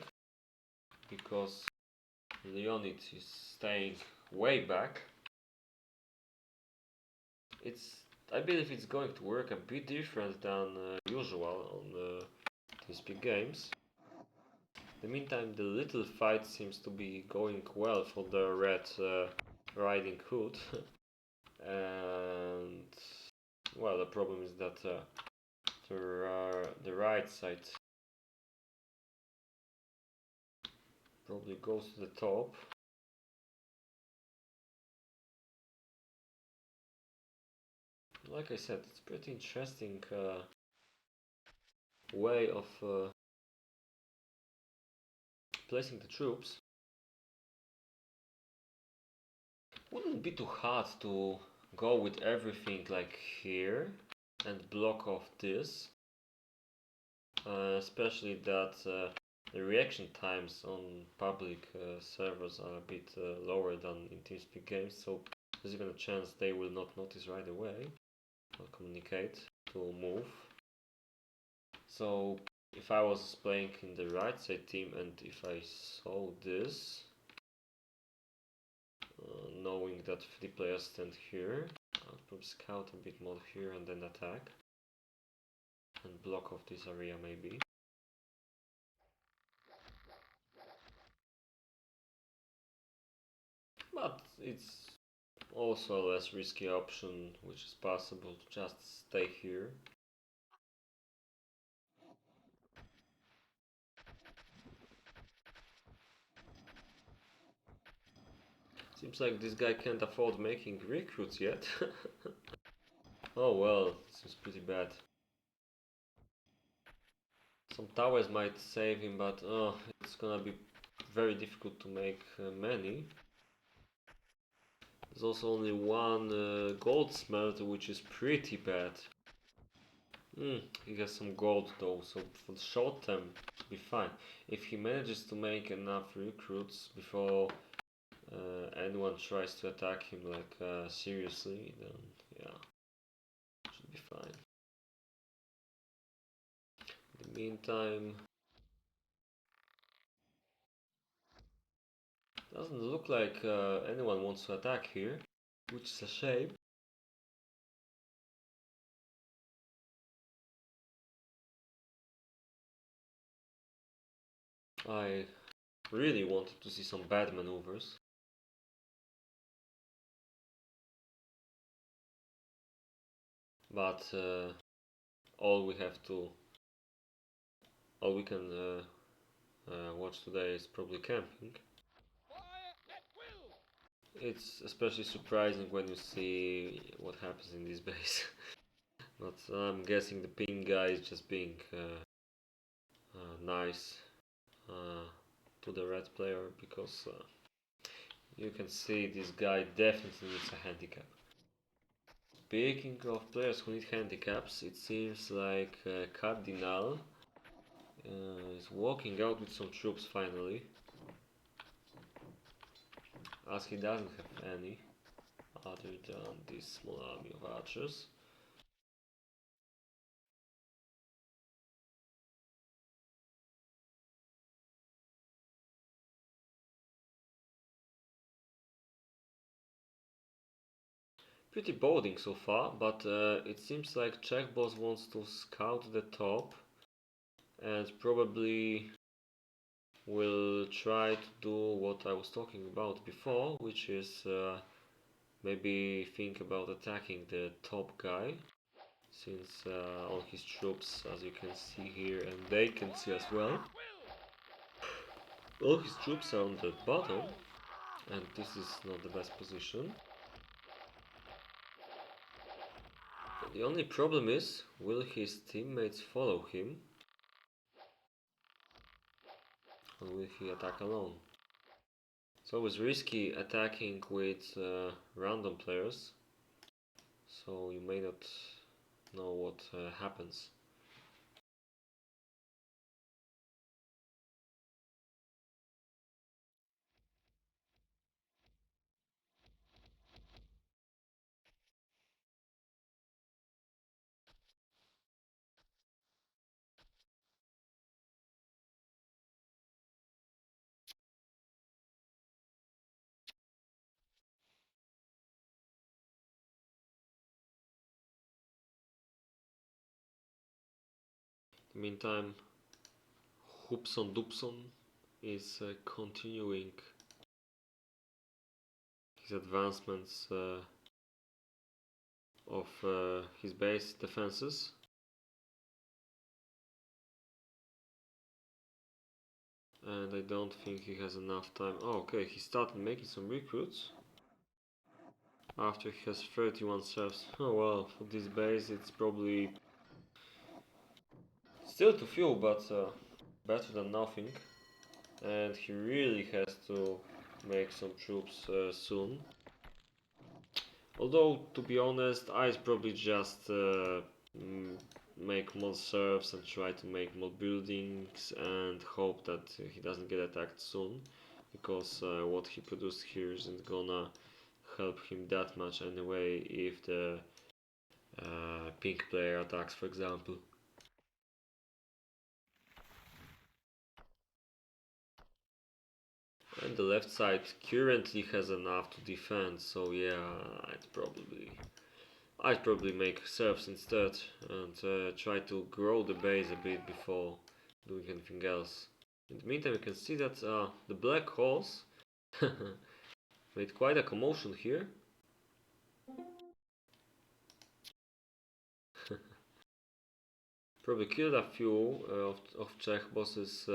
because Leonid is staying way back. It's I believe it's going to work a bit different than usual on TeamSpeak games. In the meantime, the little fight seems to be going well for the Red Riding Hood. And well, the problem is that the right side probably goes to the top. Like I said, it's pretty interesting way of placing the troops. Wouldn't be too hard to go with everything like here and block off this, especially that the reaction times on public servers are a bit lower than in TeamSpeak games, so there's even a chance they will not notice right away or communicate to move. So if I was playing in the right side team and if I saw this, knowing that 3 players stand here, I'll probably scout a bit more here and then attack and block off this area maybe. But it's also a less risky option, which is possible to just stay here. Seems like this guy can't afford making recruits yet. Oh well, seems pretty bad. Some towers might save him, but it's gonna be very difficult to make many. There's also only one gold smelter, which is pretty bad. He has some gold though, so for the short term, it'll be fine. If he manages to make enough recruits before anyone tries to attack him like seriously, then yeah, should be fine. In the meantime, doesn't look like anyone wants to attack here, which is a shame. I really wanted to see some bad maneuvers. But all we can watch today is probably camping. It's especially surprising when you see what happens in this base. But I'm guessing the ping guy is just being nice to the red player, because you can see this guy definitely needs a handicap. Speaking of players who need handicaps, it seems like Cardinal is walking out with some troops finally, as he doesn't have any other than this small army of archers. Pretty boring so far, but it seems like Czech boss wants to scout the top and probably will try to do what I was talking about before, which is maybe think about attacking the top guy, since all his troops, as you can see here and they can see as well, all his troops are on the bottom, and this is not the best position. The only problem is, will his teammates follow him? Or will he attack alone? It's always risky attacking with random players, so you may not know what happens. In the meantime, Hubson Dubson is continuing his advancements of his base defenses. And I don't think he has enough time. Oh, okay, he started making some recruits after he has 31 serfs. Oh well, for this base it's probably still too few, but better than nothing. And he really has to make some troops soon. Although, to be honest, I'd probably just make more serfs and try to make more buildings and hope that he doesn't get attacked soon, because what he produced here isn't gonna help him that much anyway if the pink player attacks, for example. And the left side currently has enough to defend, so yeah, I'd probably make serfs instead and try to grow the base a bit before doing anything else. In the meantime, you can see that the black horse made quite a commotion here. Probably killed a few of Czech boss's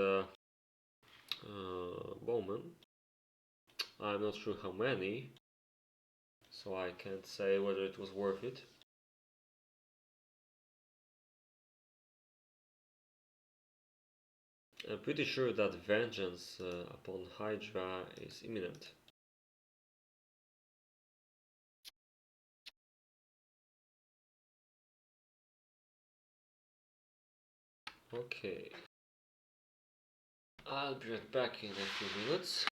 bowmen. I'm not sure how many, so I can't say whether it was worth it. I'm pretty sure that vengeance upon Hydra is imminent. Okay. I'll be right back in a few minutes.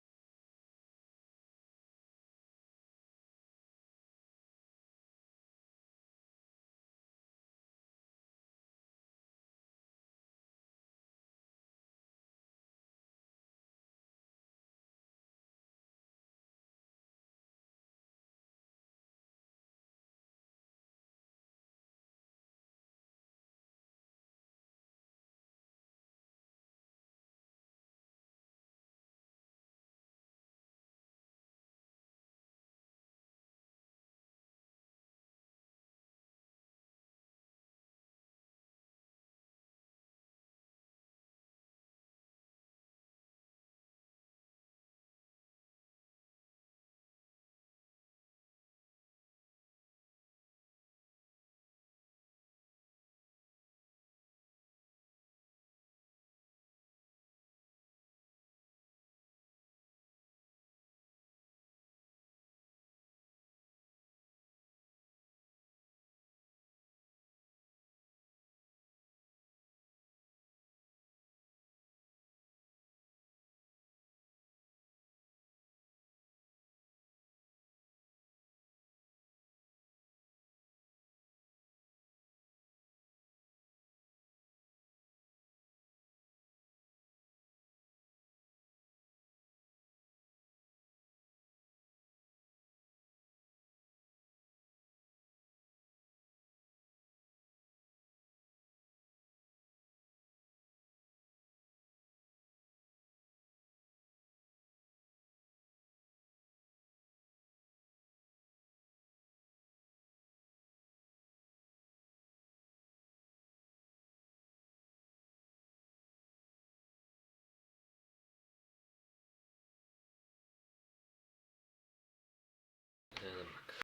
And I'm back.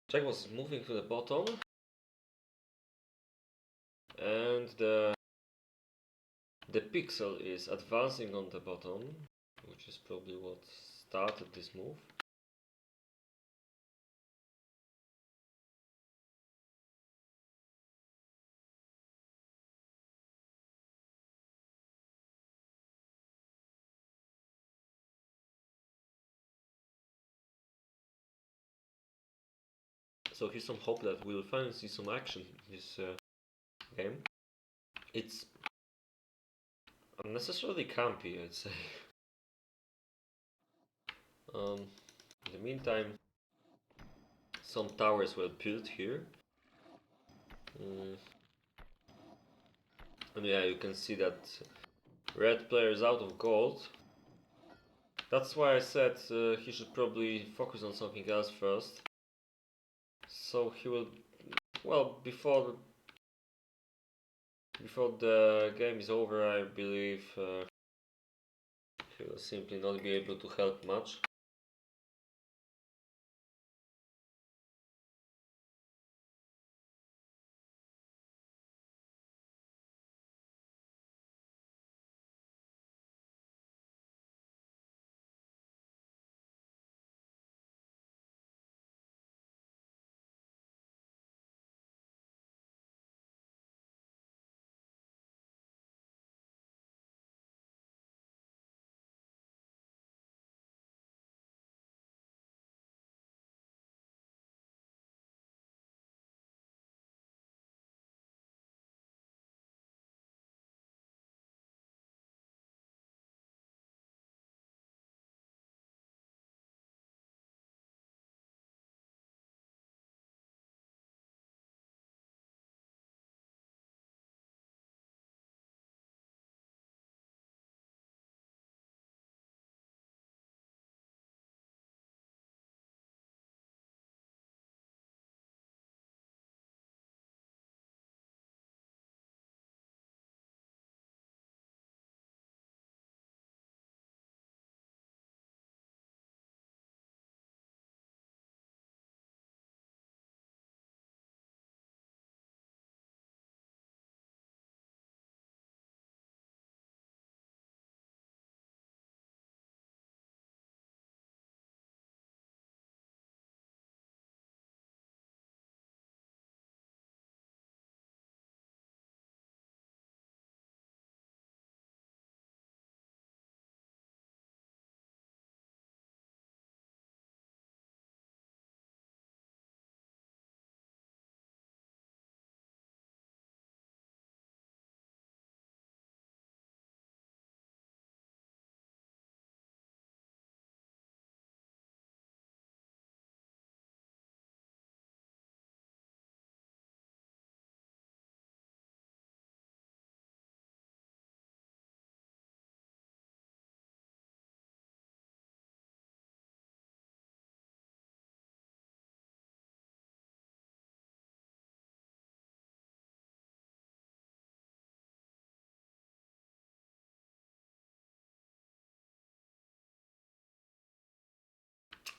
Jack was moving to the bottom, and the pixel is advancing on the bottom, which is probably what started this move. So here's some hope that we'll finally see some action in this game. It's unnecessarily campy, I'd say. In the meantime, some towers were built here. And yeah, you can see that red player is out of gold. That's why I said he should probably focus on something else first. So he will, well, before the game is over, I believe he will simply not be able to help much.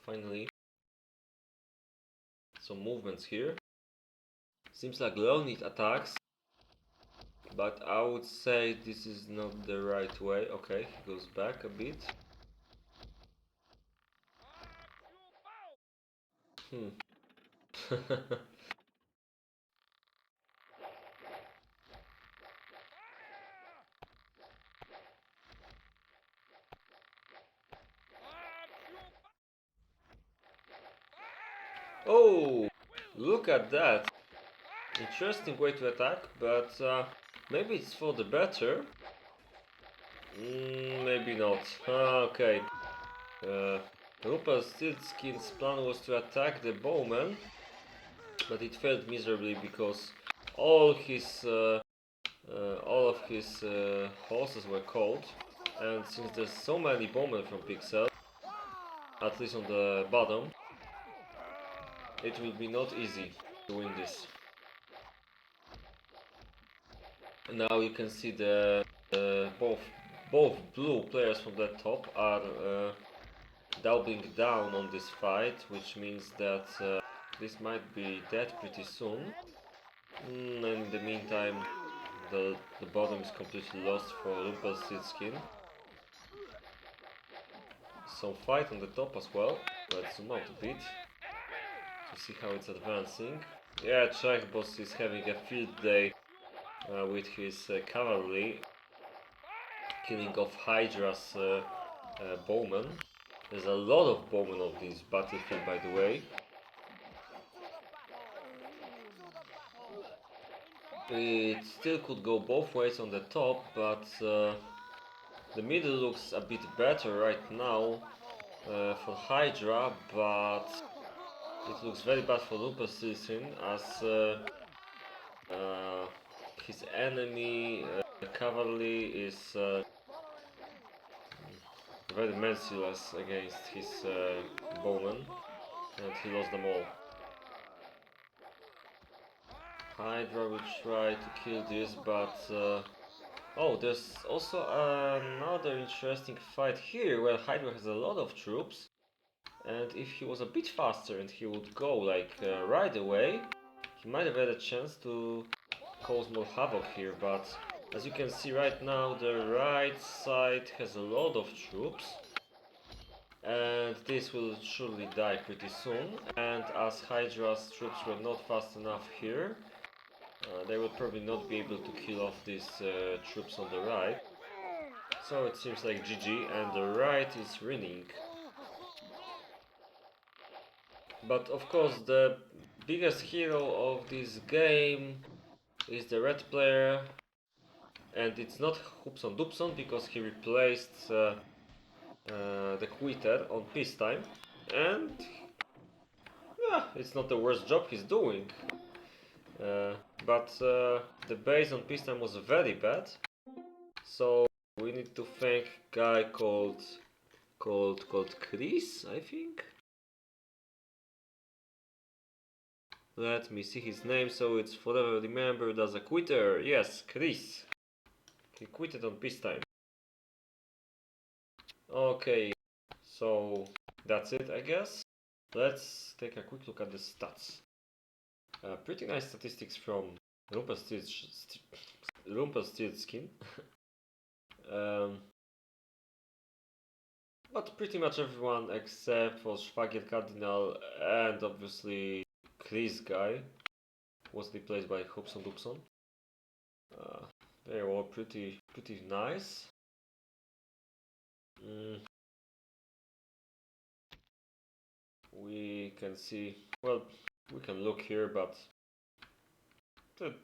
Finally, some movements here. Seems like Leonid attacks, but I would say this is not the right way. Okay, he goes back a bit. Oh, look at that. Interesting way to attack, but maybe it's for the better. Maybe not. Okay. Rumpelstiltskin's plan was to attack the bowman, but it failed miserably because all of his horses were cold, and since there's so many bowmen from Pixel, at least on the bottom, it will be not easy to win this. Now you can see the both blue players from the top are doubling down on this fight, which means that this might be dead pretty soon. And in the meantime, the bottom is completely lost for Rumpelstiltskin. Some fight on the top as well. Let's zoom out a bit to see how it's advancing. Yeah, Czech boss is having a field day with his cavalry, killing off Hydra's bowmen. There's a lot of bowmen on this battlefield, by the way. It still could go both ways on the top, but the middle looks a bit better right now for Hydra, but it looks very bad for Rumpelstiltskin as his enemy cavalry is very merciless against his bowmen, and he lost them all. Hydra will try to kill this, but oh, there's also another interesting fight here where Hydra has a lot of troops, and if he was a bit faster and he would go like right away, he might have had a chance to cause more havoc here, but as you can see right now, the right side has a lot of troops, and this will surely die pretty soon, and as Hydra's troops were not fast enough here, they will probably not be able to kill off these troops on the right. So it seems like GG, and the right is winning. But of course the biggest hero of this game is the red player, and it's not Hubson Dubson because he replaced the quitter on peacetime, and yeah, it's not the worst job he's doing. But the base on peacetime was very bad, so we need to thank a guy called Chris, I think. Let me see his name so it's forever remembered as a quitter. Yes, Chris. He quitted on peacetime. Okay, so that's it, I guess. Let's take a quick look at the stats. Pretty nice statistics from Rumpelstiltskin. But pretty much everyone except for Szwagier Cardinal and obviously Chris guy was replaced by Hubson Dubson. They were pretty nice. We can see, well, we can look here, but the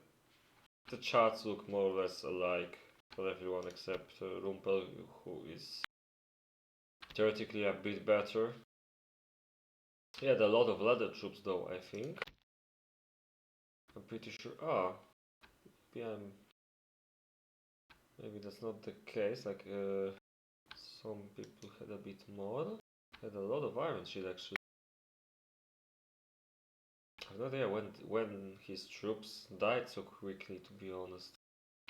charts look more or less alike for everyone except Rumpel, who is theoretically a bit better. He had a lot of leather troops though, I think. I'm pretty sure. Yeah, maybe that's not the case. Like some people had a bit more. Had a lot of Iron Shield actually. I have no idea when his troops died so quickly, to be honest.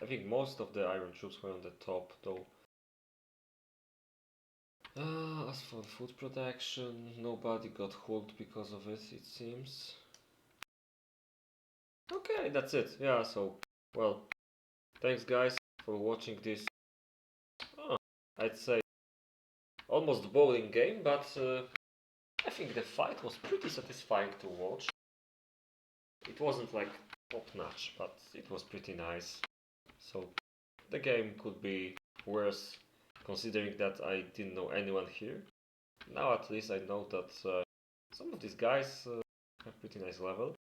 I think most of the Iron troops were on the top though. As for food protection, nobody got hooked because of it, it seems. Okay, that's it. Yeah, so, well, thanks guys for watching this, I'd say, almost boring game, but I think the fight was pretty satisfying to watch. It wasn't like top-notch, but it was pretty nice. So, the game could be worse, considering that I didn't know anyone here. Now at least I know that some of these guys have pretty nice level.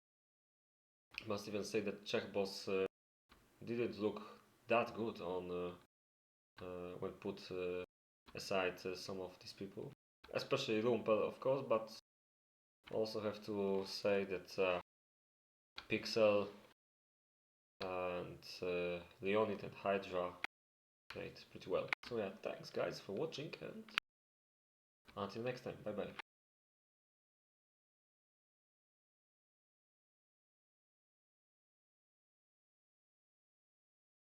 Must even say that Czech boss didn't look that good on when put aside some of these people, especially Rumpel of course, but also have to say that Pixel and Leonid and Hydra played pretty well. So yeah, thanks guys for watching and until next time, bye bye.